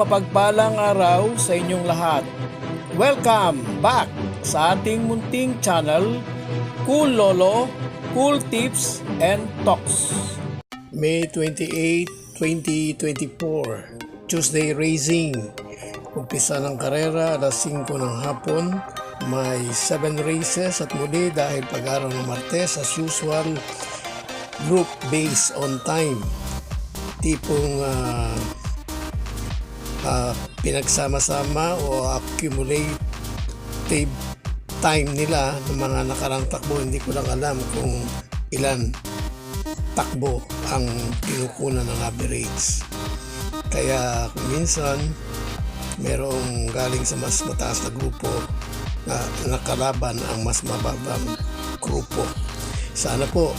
mapagpalang araw sa inyong lahat. Welcome back sa ating munting channel, Cool Lolo, Cool Tips and Talks. May 28, 2024, Tuesday Racing. Umpisa ng karera alas 5 ng hapon. May 7 races at muli dahil pag-araw ng Martes, as usual, group based on time. Tipong pinagsama-sama o accumulative time nila ng mga nakarang takbo. Hindi ko lang alam kung ilan takbo ang kinukunan ng average. Kaya minsan merong galing sa mas mataas na grupo na nakalaban ang mas mababang grupo. Sana po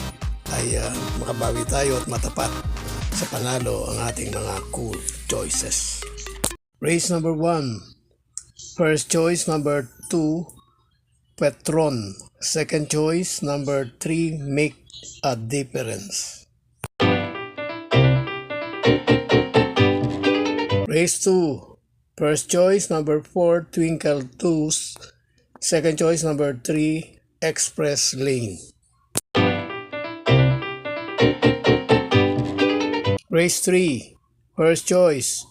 ay makabawi tayo at matapat sa panalo ang ating mga cool choices. Race number 1. First choice number 2, Petron. Second choice number 3, Make a Difference. Race 2. First choice number 4, Twinkle Toes. Second choice number 3, Express Lane. Race 3. First choice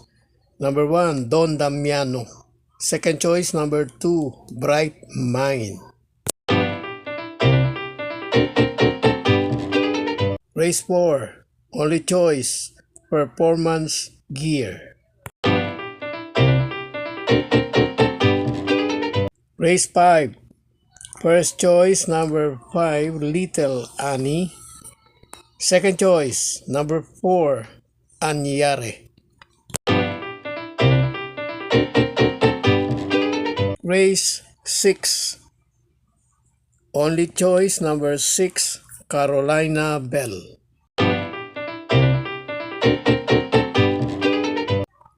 number 1, Don Damiano. Second choice number 2, Bright Mind. Race 4. Only choice, Performance Gear. Race 5. First choice number 5, Little Annie. Second choice number 4, Anyare. Race 6. Only choice number 6, Carolina Bell.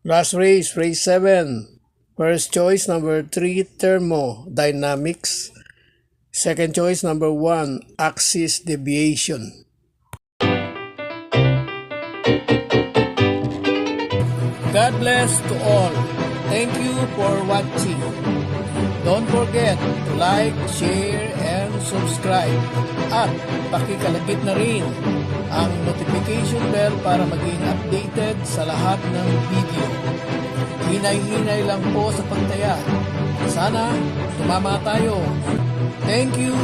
Last race, race 7. First choice number 3, Thermodynamics. Second choice number 1, Axis Deviation. God bless to all. Thank you for watching. Don't forget to like, share, and subscribe. At pakikalagit na rin ang notification bell para maging updated sa lahat ng video. Hinay-hinay lang po sa pagtaya. Sana tumama tayo. Thank you!